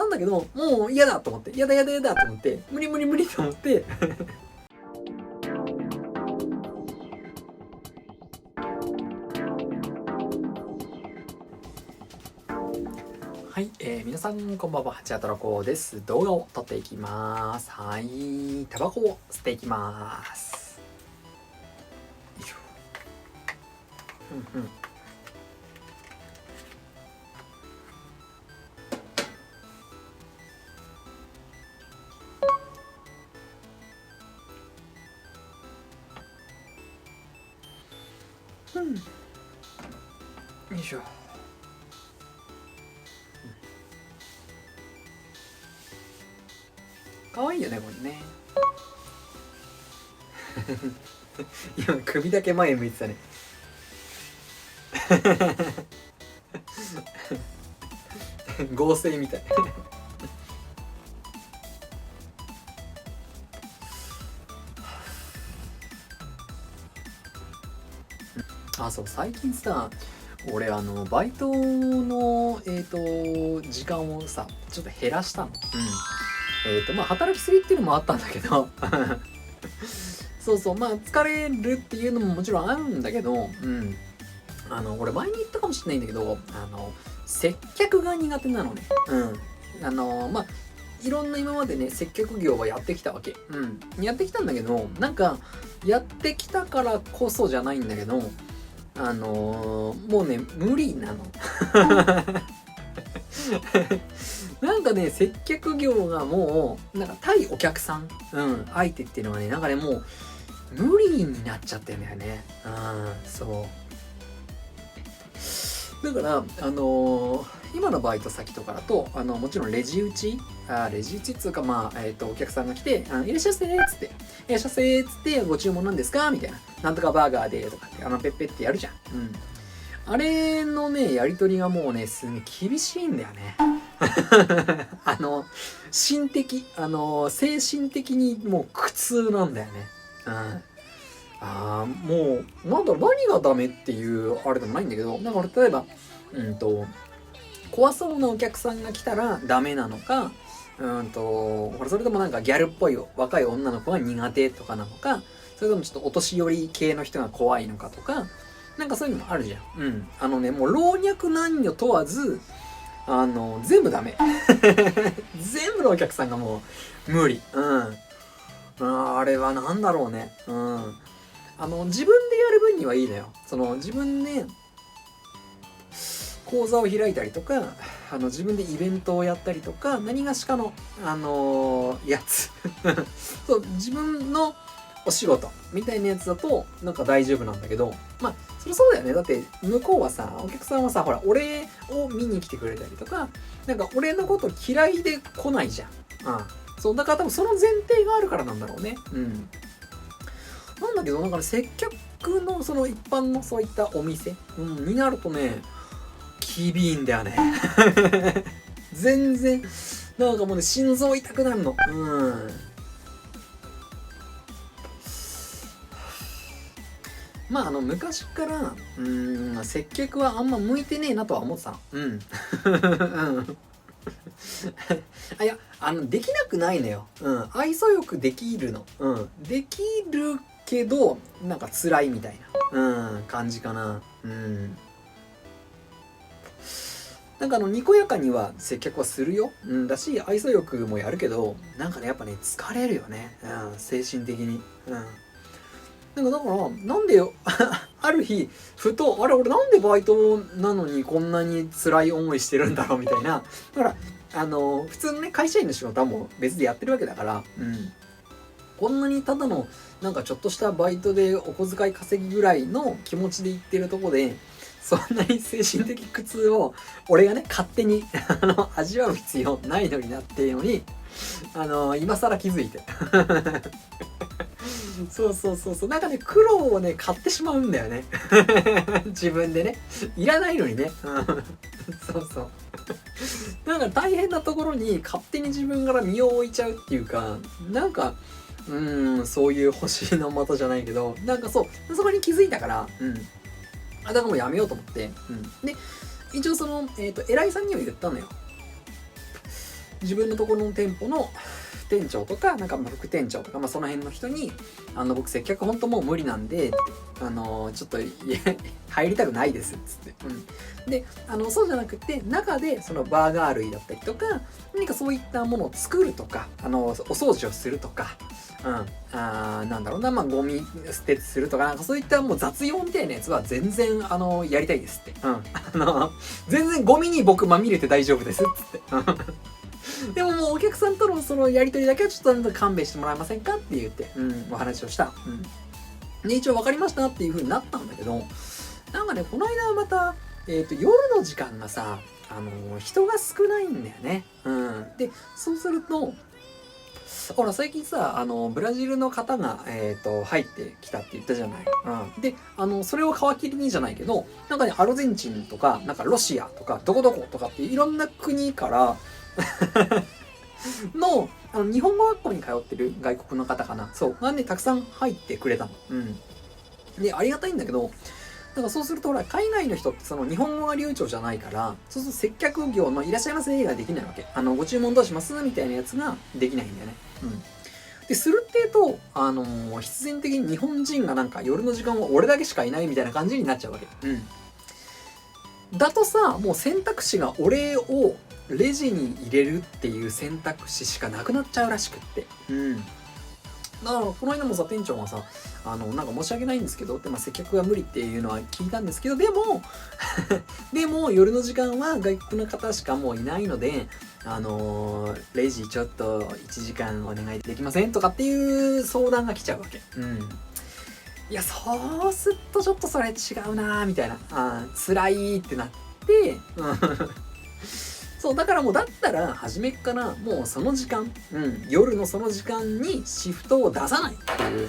なんだけど、もう嫌だと思って、嫌だと思って、無理と思って、はい、皆さんこんばんは、ハチアトラコです。動画を撮っていきます。はい、タバコを吸っていきます。よいしょ。よいしょ。かわいいよね、これね。今首だけ前向いてたね。合成みたい。あ、そう、最近さ、俺バイトの時間をさちょっと減らしたの。まあ働きすぎっていうのもあったんだけどそうまあ疲れるっていうのももちろんあるんだけど、俺前に言ったかもしれないんだけど、接客が苦手なのね。まあいろんな今までね接客業はやってきたわけ。やってきたんだけど、なんかやってきたからこそじゃないんだけど、もうね無理なの。なんかね接客業がもうなんか対お客さん、相手っていうのがねなんかねもう無理になっちゃってんだよね。そうだから今のバイト先とかだともちろんレジ打ちっつうかまあお客さんが来ていらっしゃいませーっつっていらっしゃいませーっつってご注文なんですかみたいな、なんとかバーガーでとかってペッペってやるじゃん。あれのねやり取りがもうねすげえ厳しいんだよね。心的精神的にもう苦痛なんだよね。もうなんだろう、何がダメっていうあれでもないんだけど、なんか俺例えば怖そうなお客さんが来たらダメなのか、それともなんかギャルっぽい若い女の子が苦手とかなのか、それともちょっとお年寄り系の人が怖いのかとか、なんかそういうのもあるじゃん。もう老若男女問わず全部ダメ。全部のお客さんがもう無理。あれはなんだろうね。自分でやる分にはいいのよ。自分で講座を開いたりとか、自分でイベントをやったりとか、何がしかの、やつ。そう、自分のお仕事みたいなやつだと、なんか大丈夫なんだけど、まあ、そりゃそうだよね。だって、向こうはさ、お客さんはさ、ほら、俺を見に来てくれたりとか、なんか俺のこと嫌いで来ないじゃん。そう、だから多分その前提があるからなんだろうね。なんだけど、なんかね、接客のその一般のそういったお店、になるとね、厳いんだよね。全然、なんかもうね、心臓痛くなるの。まあ昔から接客はあんま向いてねえなとは思ってたの。いやできなくないのよ。愛想よくできるの。できるけどなんか辛いみたいな感じかな。なんかにこやかには接客はするよ。だし愛想よくもやるけど、なんかねやっぱね疲れるよね。精神的に。なんかだからなんでよある日ふと俺なんでバイトなのにこんなに辛い思いしてるんだろうみたいな。だから普通のね会社員の仕事はもう別でやってるわけだから、こんなにただのなんかちょっとしたバイトでお小遣い稼ぎぐらいの気持ちで行ってるとこでそんなに精神的苦痛を俺がね勝手に味わう必要ないのになっていうのに今更気づいてそうなんかね苦労をね買ってしまうんだよね。自分でねいらないのにね。なんか大変なところに勝手に自分から身を置いちゃうっていうか、なんかそういう星の的じゃないけど、なんかそこに気づいたから、だからもうやめようと思って、で一応偉いさんには言ったのよ。自分のところの店舗の店長とか、なんか副店長とか、その辺の人に、僕接客ほんともう無理なんで、ちょっと、入りたくないです、つって。で、そうじゃなくて、中でそのバーガー類だったりとか、何かそういったものを作るとか、お掃除をするとか、なんだろうな、ゴミ捨てするとか、なんかそういったもう雑用みたいなやつは全然、やりたいですって。全然ゴミに僕まみれて大丈夫です、つって。でももうお客さんとのそのやりとりだけはちょっと勘弁してもらえませんかって言って、お話をした。で、一応分かりましたっていう風になったんだけど、なんかね、この間また、夜の時間がさ、人が少ないんだよね。で、そうすると、ほら、最近さ、ブラジルの方が、入ってきたって言ったじゃない。で、それを皮切りにじゃないけど、なんかね、アルゼンチンとか、なんかロシアとか、どこどことかっていういろんな国からの、日本語学校に通ってる外国の方かな。そう。がね、たくさん入ってくれたの。で、ありがたいんだけど、だからそうするとほら、海外の人ってその日本語が流暢じゃないから、そうすると接客業のいらっしゃいませができないわけ。ご注文どうしますみたいなやつができないんだよね。で、するっていうと、必然的に日本人がなんか夜の時間は俺だけしかいないみたいな感じになっちゃうわけ。だとさ、もう選択肢が俺をレジに入れるっていう選択肢しかなくなっちゃうらしくって。だから、この間もさ、店長がさ、なんか申し訳ないんですけどって、接客が無理っていうのは聞いたんですけど、でも、でも、夜の時間は外国の方しかもういないので、レジちょっと1時間お願いできませんとかっていう相談が来ちゃうわけ。いや、そうするとちょっとそれ違うなーみたいな。辛いってなって、そう、だからもうだったら、初めっからもうその時間、夜のその時間にシフトを出さないっていう、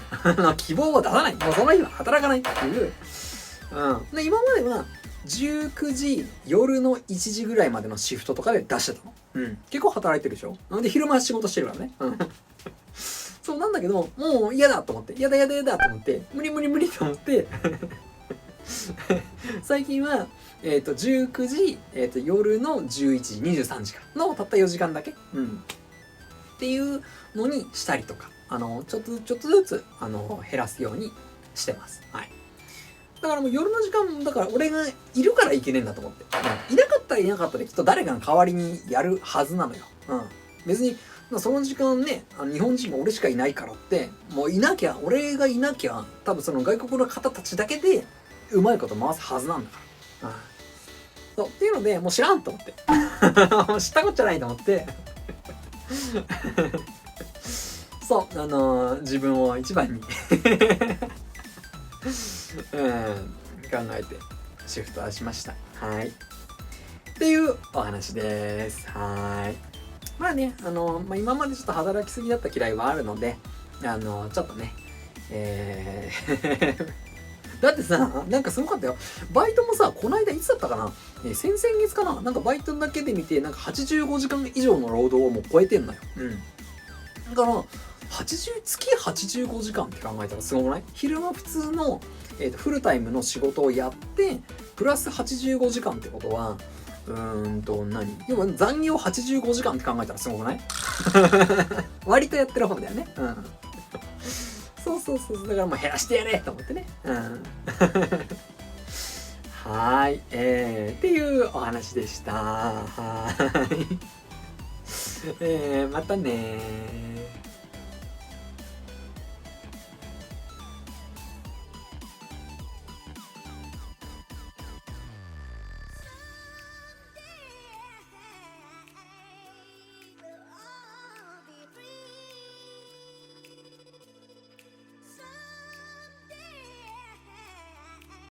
希望を出さない。もうその日は働かないっていう。で、今までは、19時、夜の1時ぐらいまでのシフトとかで出してたの。結構働いてるでしょ。なんで昼間仕事してるからね。そうなんだけど、もう嫌だと思って、嫌だと思って、無理と思って、最近は、19時、夜の11時、23時間のたった4時間だけ、っていうのにしたりとか、ちょっとずつ、減らすようにしてます。はい。だからもう夜の時間、だから俺がいるからいけねえんだと思って。いなかったらいなかったできっと誰かが代わりにやるはずなのよ。別に、その時間ね、日本人も俺しかいないからって、もういなきゃ、俺がいなきゃ、多分その外国の方たちだけで、うまいこと回すはずなんだから。そう、っていうので、もう知らんと思って。知ったこっちゃないと思って。そう、自分を一番に考えてシフトはしました。はい。っていうお話です。はい。まあね、今までちょっと働きすぎだった嫌いはあるので、ちょっとね、だってさ、なんかすごかったよ。バイトもさ、この間いつだったかな、先々月かな、なんかバイトだけで見て、なんか85時間以上の労働をもう超えてんのよ。だから、月85時間って考えたらすごくない？昼間普通の、フルタイムの仕事をやって、プラス85時間ってことは、要は残業85時間って考えたらすごくない？割とやってる方だよね。そう。だからもう減らしてやれと思ってね。はい。っていうお話でした。はい。またねー。